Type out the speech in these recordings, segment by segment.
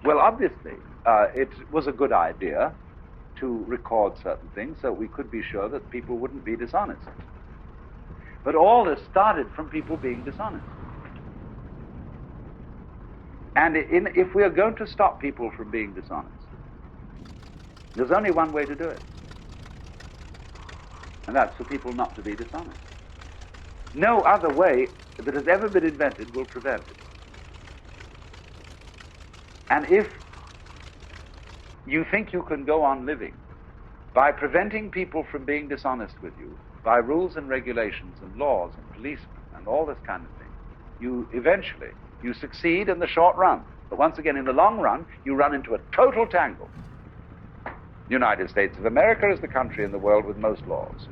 Well, obviously, it was a good idea to record certain things so we could be sure that people wouldn't be dishonest. But all this started from people being dishonest. And if we are going to stop people from being dishonest, there's only one way to do it. And that's for people not to be dishonest. No other way that has ever been invented will prevent it. And if you think you can go on living by preventing people from being dishonest with you, by rules and regulations and laws and policemen and all this kind of thing, you succeed in the short run. But once again, in the long run, you run into a total tangle. The United States of America is the country in the world with most laws.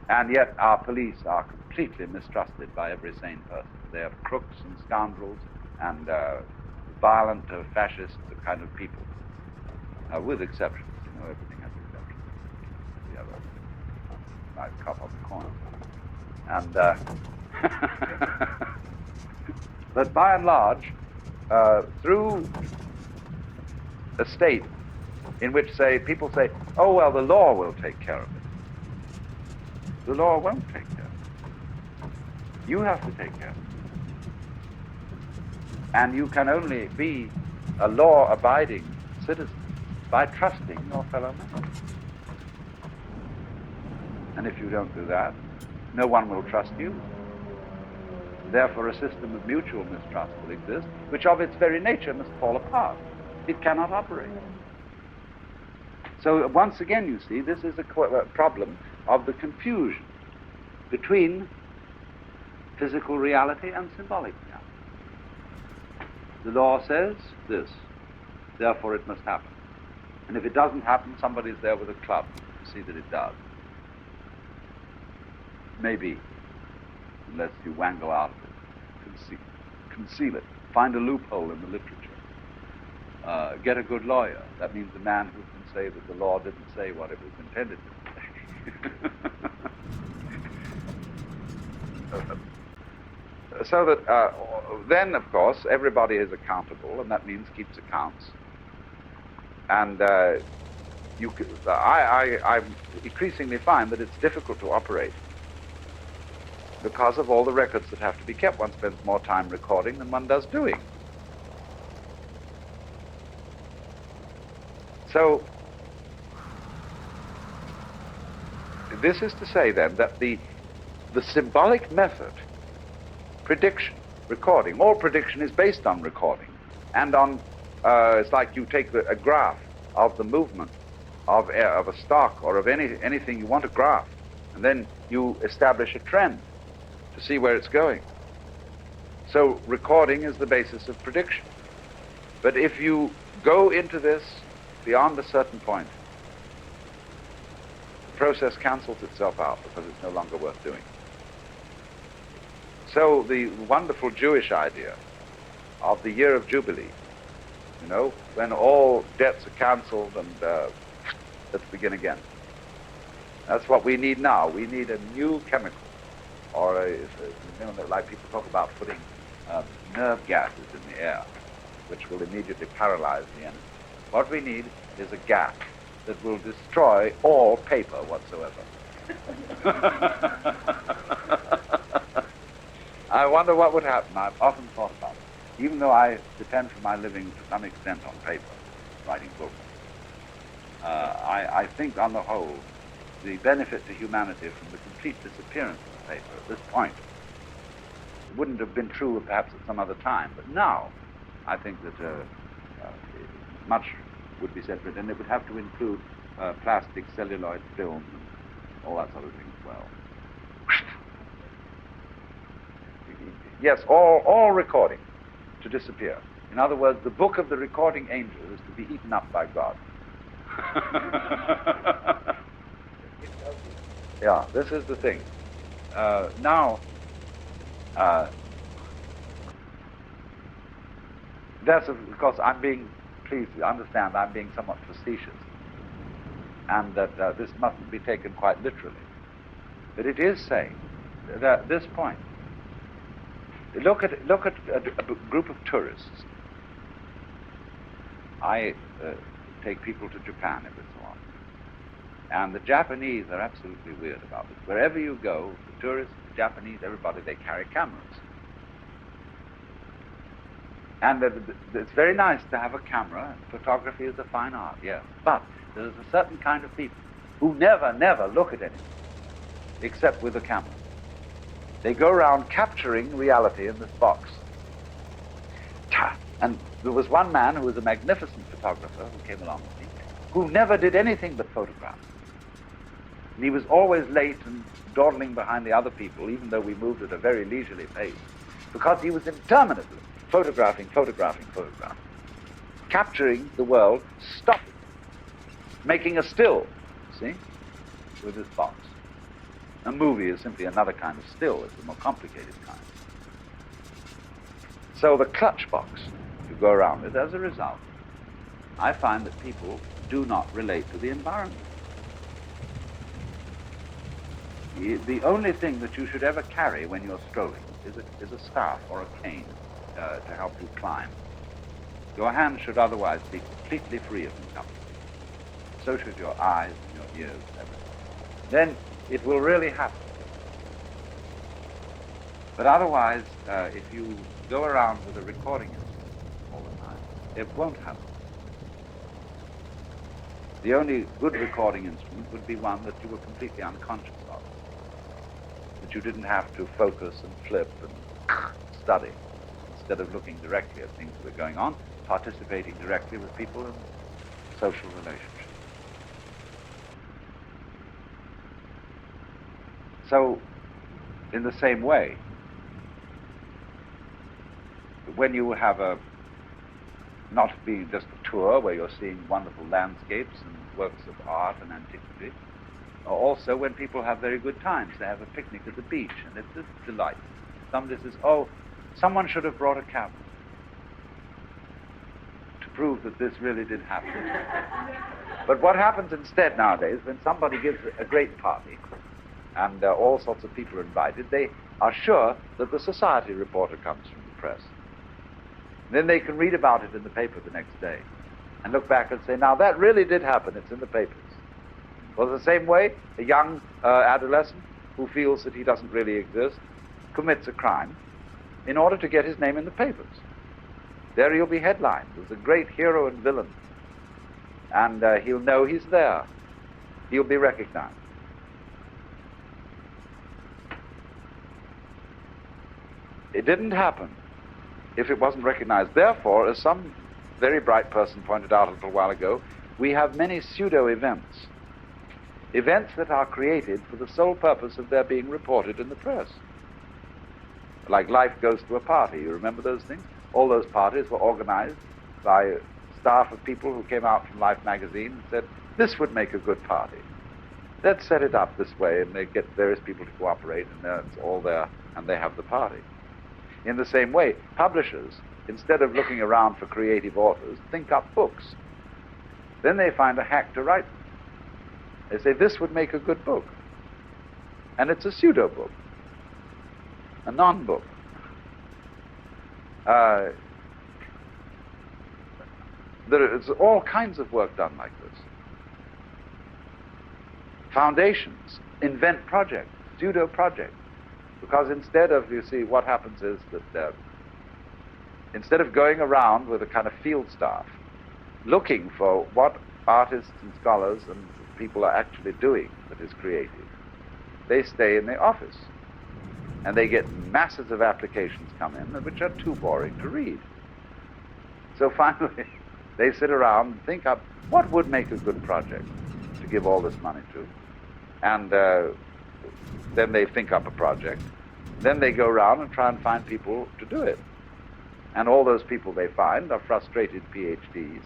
And yet our police are completely mistrusted by every sane person. They are crooks and scoundrels and violent fascist kind of people, with exceptions. You know, everything has exceptions. The other nice cop of the corner. And but by and large, through a state in which, people say, oh, well, the law will take care of it. The law won't take care of it. You have to take care of it. And you can only be a law-abiding citizen by trusting your fellow man. And if you don't do that, no one will trust you. Therefore, a system of mutual mistrust will exist, which of its very nature must fall apart. It cannot operate. So once again, you see, this is a problem of the confusion between physical reality and symbolic reality. The law says this, therefore it must happen. And if it doesn't happen, somebody's there with a club to see that it does. Maybe, unless you wangle out of it, conceal it, find a loophole in the literature. Get a good lawyer. That means a man who can say that the law didn't say what it was intended to say. So that then, of course, everybody is accountable, and that means keeps accounts. And I increasingly find that it's difficult to operate because of all the records that have to be kept. One spends more time recording than one does doing. So, this is to say then that the symbolic method, prediction, recording, all prediction is based on recording, and on, it's like you take a graph of the movement of a stock or of anything you want to graph, and then you establish a trend to see where it's going. So recording is the basis of prediction. But if you go into this beyond a certain point, the process cancels itself out because it's no longer worth doing. So the wonderful Jewish idea of the year of Jubilee, you know, when all debts are cancelled and let's begin again. That's what we need now. We need a new chemical, or like people talk about putting nerve gases in the air, which will immediately paralyze the enemy. What we need is a gas that will destroy all paper whatsoever. I wonder what would happen. I've often thought about it. Even though I depend for my living to some extent on paper, writing books, I think on the whole, the benefit to humanity from the complete disappearance of paper at this point wouldn't have been true perhaps at some other time, but now I think that much would be said for it, and it would have to include plastic, celluloid film, and all that sort of thing as well. Yes, all recording to disappear. In other words, the book of the recording angel is to be eaten up by God. Yeah, this is the thing. Now, that's of course I'm being, please understand, I'm being somewhat facetious, and that this mustn't be taken quite literally. But it is saying that at this point, look at a group of tourists I take people to Japan every so often. And the Japanese are absolutely weird about this. Wherever you go, the tourists, the Japanese, everybody, they carry cameras. And it's very nice to have a camera, and photography is a fine art, yes. But there's a certain kind of people who never look at anything except with a camera. They go around capturing reality in this box. And there was one man who was a magnificent photographer who came along with me, who never did anything but photograph. And he was always late and dawdling behind the other people, even though we moved at a very leisurely pace, because he was interminably photographing, capturing the world, stopping, making a still, see, with this box. A movie is simply another kind of still. It's a more complicated kind. So the clutch box, you go around it, as a result, I find that people do not relate to the environment. The only thing that you should ever carry when you're strolling is a staff or a cane to help you climb. Your hands should otherwise be completely free of encumbrance. So should your eyes and your ears and everything. Then it will really happen. But otherwise, if you go around with a recording instrument all the time, it won't happen. The only good recording instrument would be one that you were completely unconscious of, that you didn't have to focus and flip and study, instead of looking directly at things that are going on, participating directly with people in social relationships. So, in the same way, when you have not being just a tour where you're seeing wonderful landscapes and works of art and antiquity, also when people have very good times, they have a picnic at the beach, and it's a delight. Somebody says, oh, someone should have brought a camera to prove that this really did happen. But what happens instead nowadays, when somebody gives a great party, and all sorts of people are invited, they are sure that the society reporter comes from the press. Then they can read about it in the paper the next day and look back and say, now that really did happen, it's in the papers. Well, the same way, a young adolescent who feels that he doesn't really exist commits a crime in order to get his name in the papers. There he'll be headlined as a great hero and villain, and he'll know he's there. He'll be recognized. It didn't happen if it wasn't recognized. Therefore, as some very bright person pointed out a little while ago, we have many pseudo-events. Events that are created for the sole purpose of their being reported in the press. Like Life Goes to a Party. You remember those things? All those parties were organized by a staff of people who came out from Life magazine and said, this would make a good party. Let's set it up this way, and they get various people to cooperate, and it's all there, and they have the party. In the same way, publishers, instead of looking around for creative authors, think up books. Then they find a hack to write them. They say, this would make a good book. And it's a pseudo-book, a non-book. There's all kinds of work done like this. Foundations invent projects, pseudo-projects. Because instead of, you see, what happens is that instead of going around with a kind of field staff, looking for what artists and scholars and people are actually doing that is creative, they stay in the office. And they get masses of applications come in, which are too boring to read. So finally, they sit around and think up what would make a good project to give all this money to. And then they think up a project. Then they go around and try and find people to do it. And all those people they find are frustrated PhDs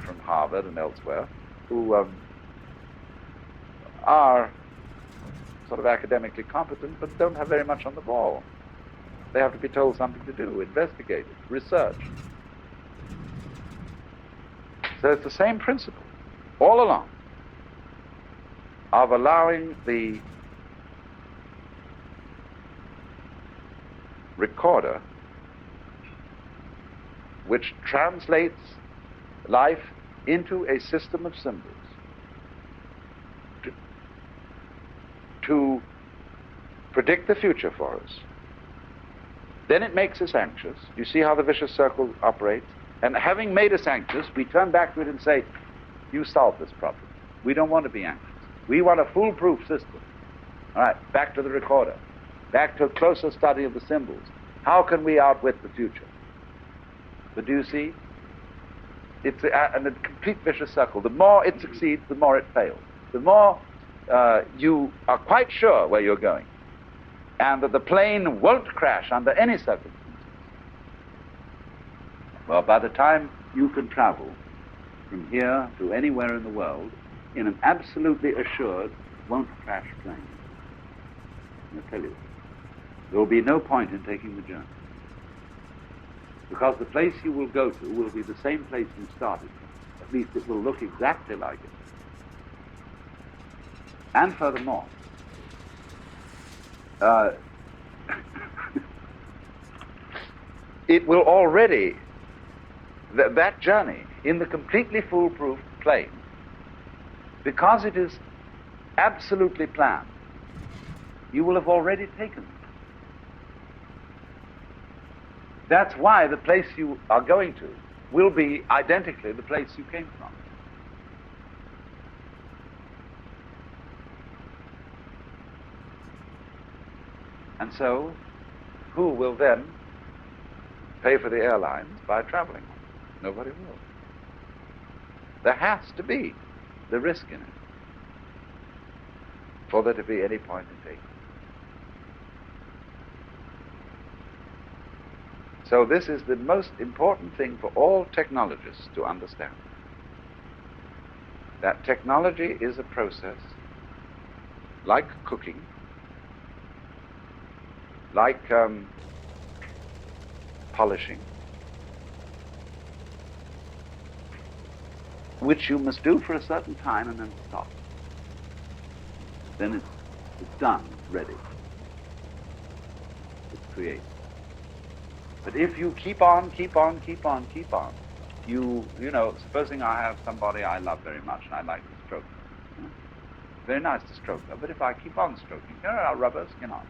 from Harvard and elsewhere who are sort of academically competent but don't have very much on the ball. They have to be told something to do, investigate it, research. So it's the same principle all along of allowing the recorder, which translates life into a system of symbols to predict the future for us. Then it makes us anxious. You see how the vicious circle operates? And having made us anxious, we turn back to it and say, you solve this problem. We don't want to be anxious. We want a foolproof system. All right, back to the recorder. Back to a closer study of the symbols. How can we outwit the future? But do you see? It's a complete vicious circle. The more it succeeds, the more it fails. The more you are quite sure where you're going, and that the plane won't crash under any circumstances. Well, by the time you can travel from here to anywhere in the world in an absolutely assured won't crash plane, I'll tell you, there will be no point in taking the journey. Because the place you will go to will be the same place you started from. At least it will look exactly like it. And furthermore, it will already, that journey in the completely foolproof plane, because it is absolutely planned, you will have already taken it. That's why the place you are going to will be identically the place you came from. And so, who will then pay for the airlines by traveling? Nobody will. There has to be the risk in it for there to be any point in taking it. So this is the most important thing for all technologists to understand. That technology is a process like cooking, like polishing, which you must do for a certain time and then stop. Then it's done, it's ready. It's created. But if you keep on, you know, supposing I have somebody I love very much and I like to stroke her. Very nice to stroke her, but if I keep on stroking her, I'll rub her skin off.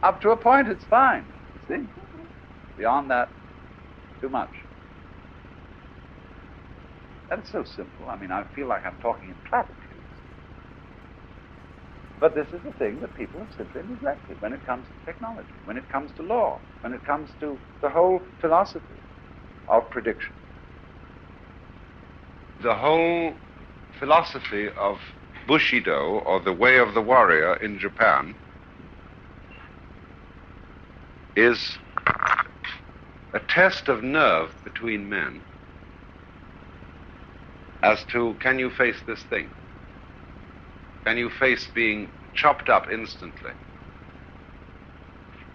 Up to a point, it's fine. You see? Beyond that, too much. That's so simple. I mean, I feel like I'm talking in platitudes. But this is a thing that people have simply neglected when it comes to technology, when it comes to law, when it comes to the whole philosophy of prediction. The whole philosophy of Bushido, or the way of the warrior in Japan, is a test of nerve between men as to, can you face this thing? Can you face being chopped up instantly?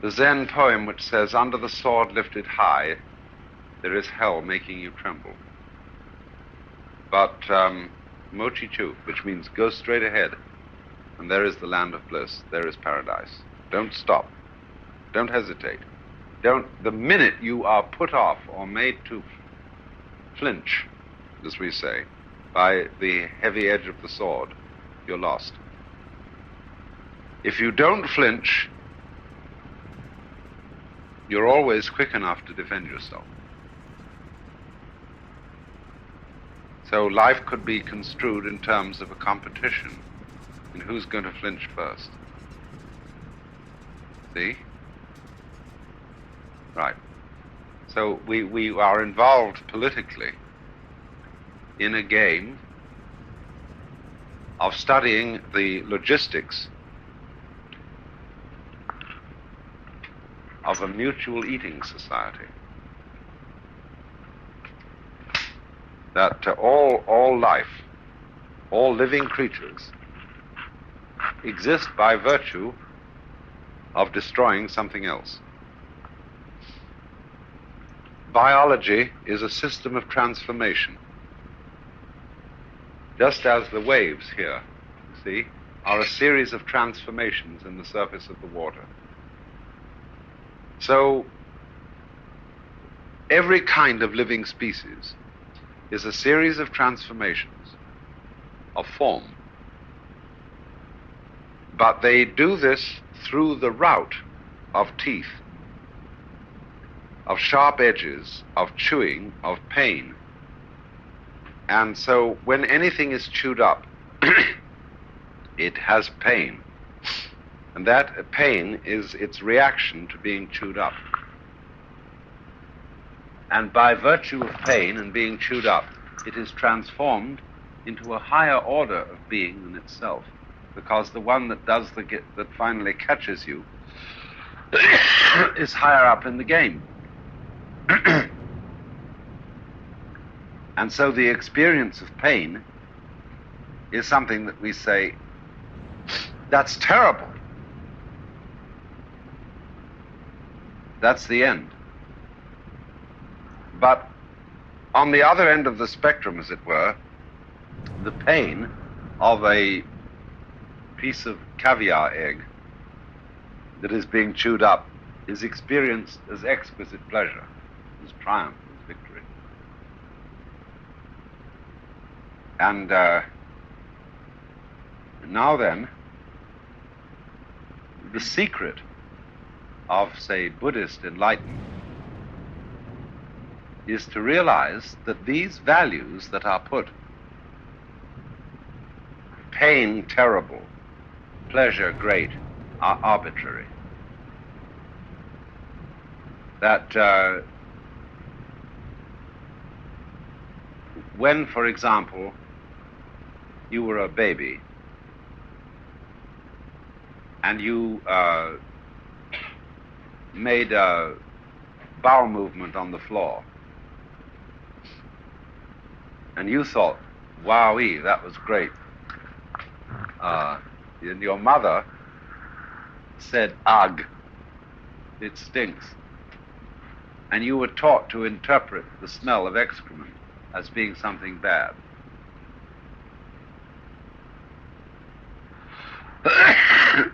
The Zen poem which says, under the sword lifted high, there is hell making you tremble. But Mochi-chu, which means go straight ahead, and there is the land of bliss, there is paradise. Don't stop. Don't hesitate. The minute you are put off or made to flinch, as we say, by the heavy edge of the sword, you're lost. If you don't flinch, you're always quick enough to defend yourself. So life could be construed in terms of a competition in who's going to flinch first. See? Right. So we are involved politically in a game of studying the logistics of a mutual eating society. That all life, all living creatures, exist by virtue of destroying something else. Biology is a system of transformation. Just as the waves here, you see, are a series of transformations in the surface of the water. So every kind of living species is a series of transformations of form. But they do this through the route of teeth, of sharp edges, of chewing, of pain. And so when anything is chewed up, it has pain. And that pain is its reaction to being chewed up. And by virtue of pain and being chewed up, it is transformed into a higher order of being than itself, because the one that that finally catches you is higher up in the game. And so the experience of pain is something that we say, that's terrible. That's the end. But on the other end of the spectrum, as it were, the pain of a piece of caviar egg that is being chewed up is experienced as exquisite pleasure, as triumph, as victory. And now then, the secret of, say, Buddhist enlightenment is to realize that these values that are put, pain terrible, pleasure great, are arbitrary. That when, for example, you were a baby and you made a bowel movement on the floor, and you thought, wowee, that was great. And your mother said, ugh, it stinks. And you were taught to interpret the smell of excrement as being something bad.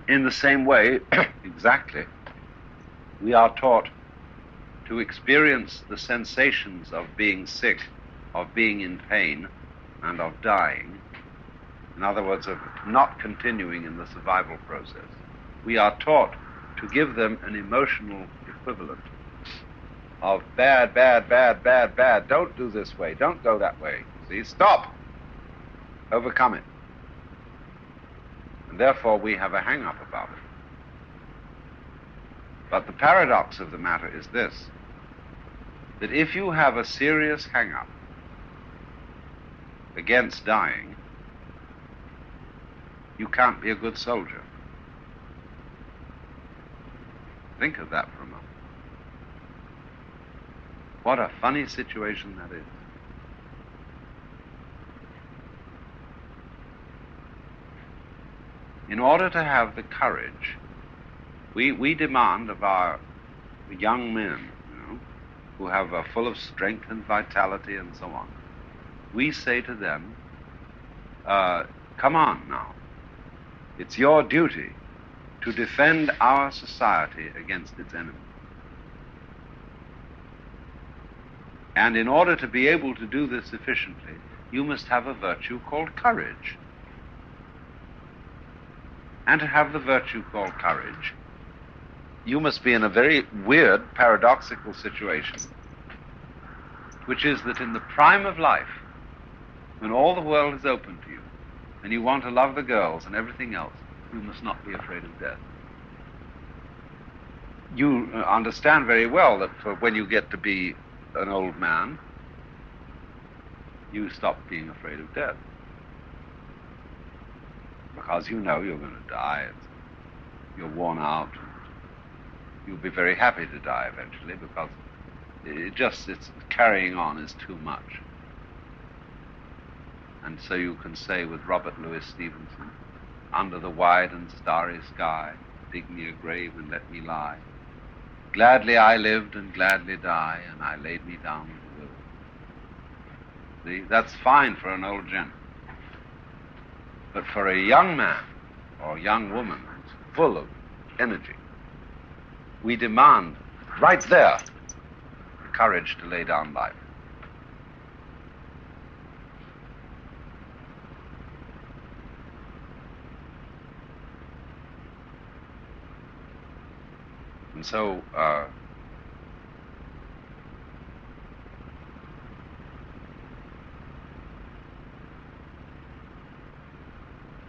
In the same way, exactly, we are taught to experience the sensations of being sick, of being in pain, and of dying. In other words, of not continuing in the survival process. We are taught to give them an emotional equivalent of bad, bad, bad, bad, bad. Don't do this way. Don't go that way. See, stop. Overcome it. And therefore we have a hang-up about it. But the paradox of the matter is this, that if you have a serious hang-up against dying, you can't be a good soldier. Think of that for a moment. What a funny situation that is. In order to have the courage, we demand of our young men, who are full of strength and vitality and so on, we say to them, come on now. It's your duty to defend our society against its enemies. And in order to be able to do this efficiently, you must have a virtue called courage. And to have the virtue called courage, you must be in a very weird, paradoxical situation, which is that in the prime of life, when all the world is open to you, and you want to love the girls and everything else, you must not be afraid of death. You understand very well that when you get to be an old man, you stop being afraid of death. Because you know you're going to die, you're worn out, you'll be very happy to die eventually, because it's carrying on is too much. And so you can say with Robert Louis Stevenson, under the wide and starry sky, dig me a grave and let me lie. Gladly I lived and gladly die, and I laid me down with the will. See, that's fine for an old gent. But for a young man or a young woman who's full of energy, we demand right there, the courage to lay down life. And so,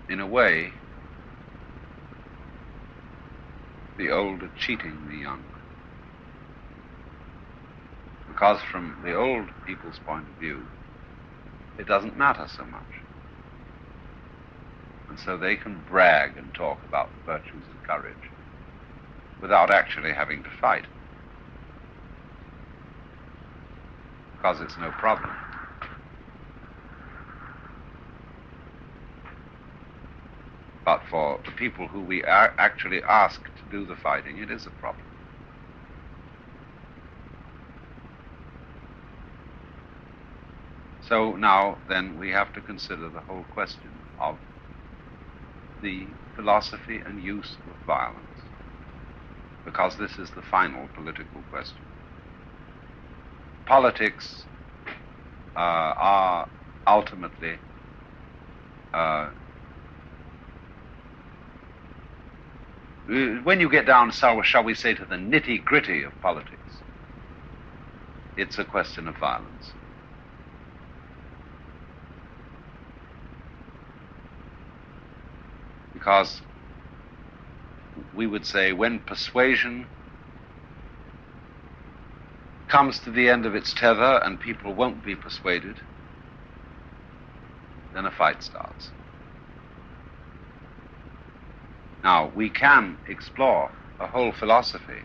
in a way, the old are cheating the young. Because from the old people's point of view, it doesn't matter so much. And so they can brag and talk about the virtues of courage without actually having to fight. Because it's no problem. But for the people who we actually ask to do the fighting, it is a problem. So now, then, we have to consider the whole question of the philosophy and use of violence, because this is the final political question. Politics are ultimately when you get down, shall we say, to the nitty-gritty of politics, it's a question of violence. Because we would say when persuasion comes to the end of its tether and people won't be persuaded, then a fight starts. Now, we can explore a whole philosophy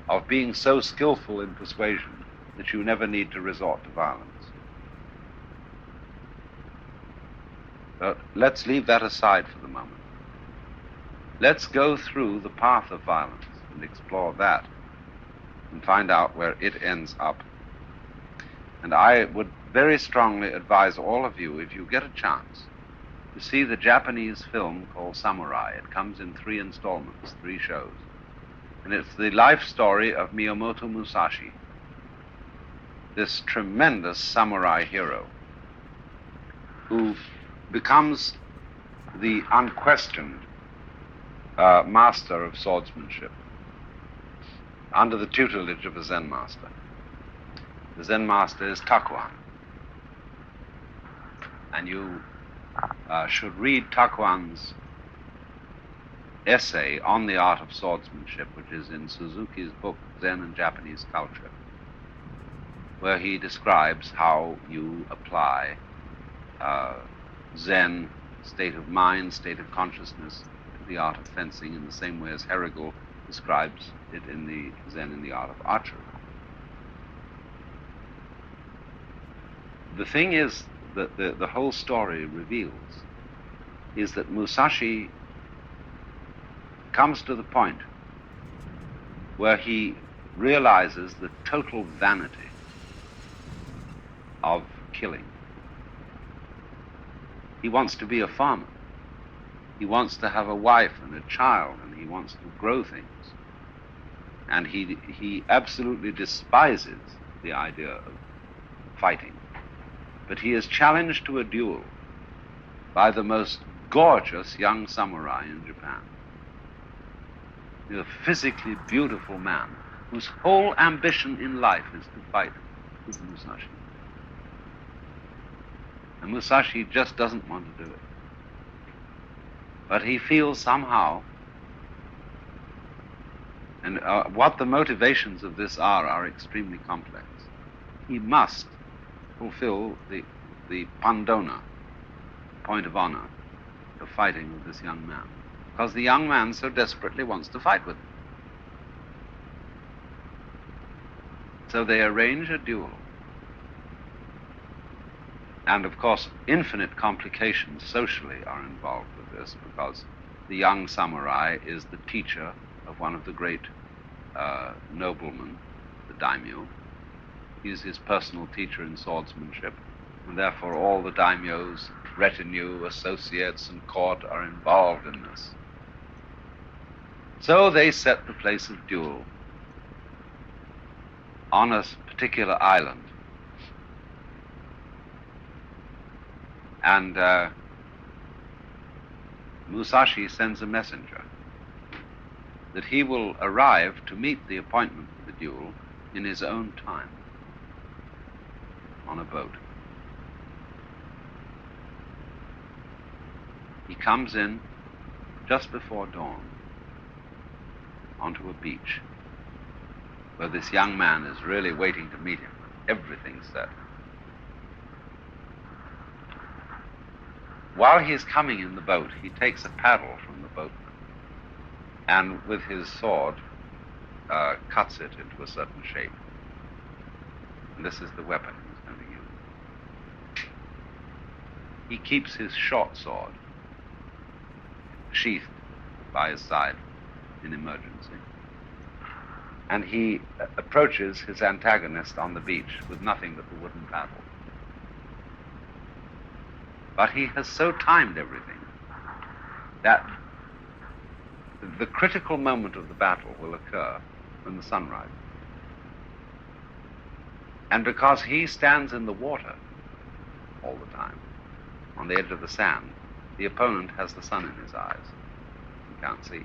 of being so skillful in persuasion that you never need to resort to violence. But let's leave that aside for the moment. Let's go through the path of violence and explore that and find out where it ends up. And I would very strongly advise all of you, if you get a chance, to see the Japanese film called Samurai. It comes in 3 installments, 3 shows. And it's the life story of Miyamoto Musashi, this tremendous samurai hero who becomes the unquestioned master of swordsmanship under the tutelage of a Zen master. The Zen master is Takuan. And you should read Takuan's essay on the art of swordsmanship, which is in Suzuki's book, Zen and Japanese Culture, where he describes how you apply Zen state of mind, state of consciousness, the art of fencing in the same way as Herigel describes it in the Zen in the art of archery. The thing is that the whole story reveals is that Musashi comes to the point where he realizes the total vanity of killing. He wants to be a farmer. He wants to have a wife and a child, and he wants to grow things. And he absolutely despises the idea of fighting. But he is challenged to a duel by the most gorgeous young samurai in Japan. A physically beautiful man whose whole ambition in life is to fight with Musashi. And Musashi just doesn't want to do it. But he feels somehow, and what the motivations of this are extremely complex. He must fulfill the pandona, point of honor, of fighting with this young man, because the young man so desperately wants to fight with him. So they arrange a duel. And of course, infinite complications socially are involved with this, because the young samurai is the teacher of one of the great noblemen, the daimyo. He's his personal teacher in swordsmanship, and therefore all the daimyo's retinue, associates, and court are involved in this. So they set the place of duel. on a particular island. And Musashi sends a messenger that he will arrive to meet the appointment for the duel in his own time on a boat. He comes in just before dawn onto a beach where this young man is really waiting to meet him. Everything's set. While he is coming in the boat, he takes a paddle from the boatman and with his sword cuts it into a certain shape. And this is the weapon he's going to use. He keeps his short sword sheathed by his side in emergency. And he approaches his antagonist on the beach with nothing but the wooden paddle. But he has so timed everything that the critical moment of the battle will occur when the sun rises. And because he stands in the water all the time, on the edge of the sand, the opponent has the sun in his eyes. He can't see.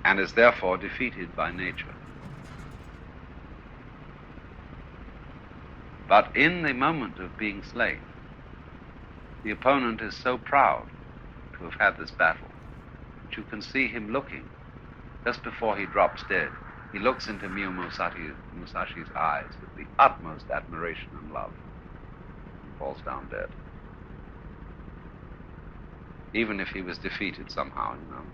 And is therefore defeated by nature. But in the moment of being slain, the opponent is so proud to have had this battle that you can see him looking just before he drops dead. He looks into Musashi's eyes with the utmost admiration and love. He falls down dead. Even if he was defeated somehow, you know.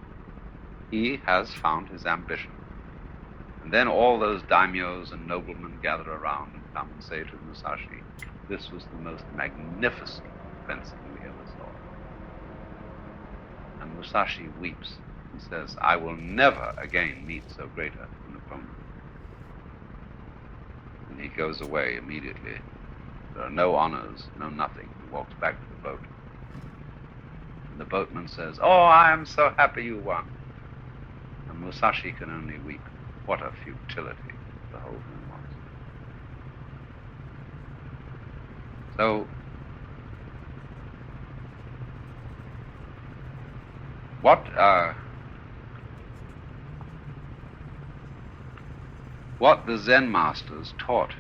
He has found his ambition. And then all those daimyos and noblemen gather around and come and say to Musashi, this was the most magnificent fencing we ever saw. And Musashi weeps. He says, I will never again meet so great an opponent. And he goes away immediately. There are no honors, no nothing. He walks back to the boat. And the boatman says, oh, I am so happy you won. And Musashi can only weep. What a futility the whole thing was. So, what the Zen masters taught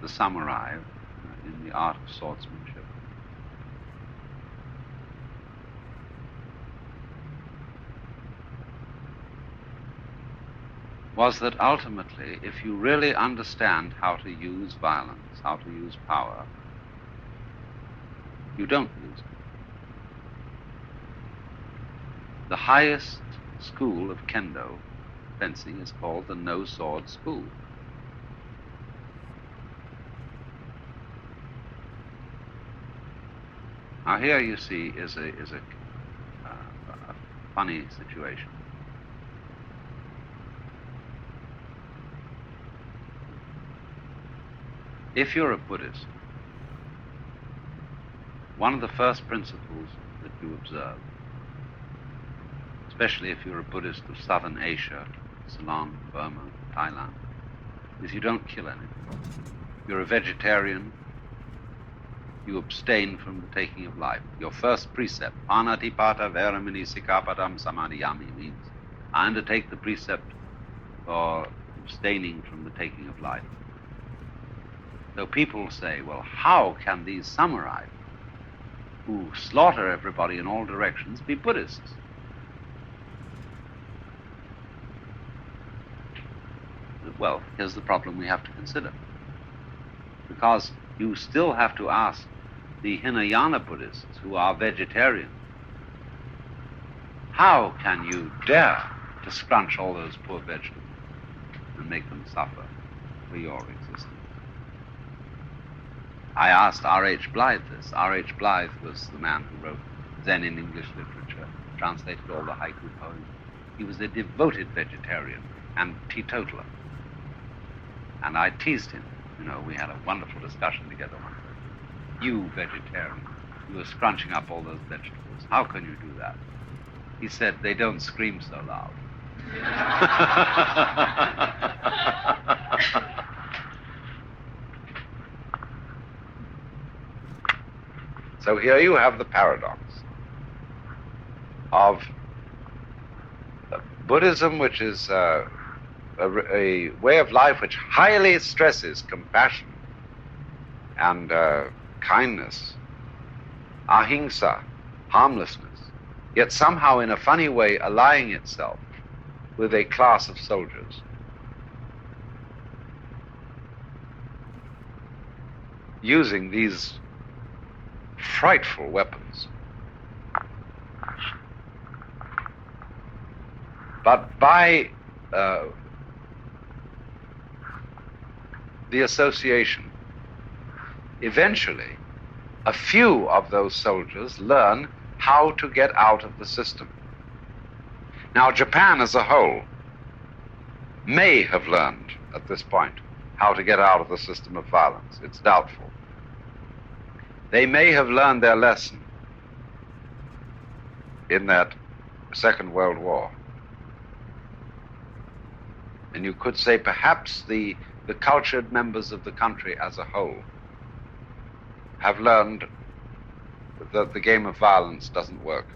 the samurai in the art of swordsmanship was that ultimately, if you really understand how to use violence, how to use power, you don't use it. The highest school of kendo fencing is called the no-sword school. Now here you see is a funny situation. If you're a Buddhist, one of the first principles that you observe, especially if you're a Buddhist of Southern Asia, Ceylon, Burma, Thailand, is you don't kill anything. You're a vegetarian, you abstain from the taking of life. Your first precept, anatipata veramini sikapadam samadhiyami, means I undertake the precept for abstaining from the taking of life. So people say, well, how can these samurai who slaughter everybody in all directions be Buddhists? Well, here's the problem we have to consider. Because you still have to ask the Hinayana Buddhists who are vegetarians, how can you dare to scrunch all those poor vegetables and make them suffer for your existence? I asked R.H. Blythe this. R.H. Blythe was the man who wrote Zen in English literature, translated all the haiku poems. He was a devoted vegetarian and teetotaler. And I teased him. You know, we had a wonderful discussion together one day. You vegetarian. You were scrunching up all those vegetables. How can you do that? He said, they don't scream so loud. So here you have the paradox of Buddhism, which is a way of life which highly stresses compassion and kindness, ahimsa, harmlessness, yet somehow in a funny way allying itself with a class of soldiers. Using these frightful weapons. But by the association, eventually, a few of those soldiers learn how to get out of the system. Now, Japan as a whole may have learned at this point how to get out of the system of violence. It's doubtful. They may have learned their lesson in that Second World War. And you could say perhaps the cultured members of the country as a whole have learned that the game of violence doesn't work.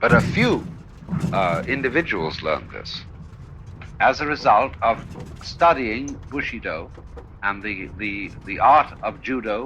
But a few individuals learned this as a result of studying Bushido and the art of judo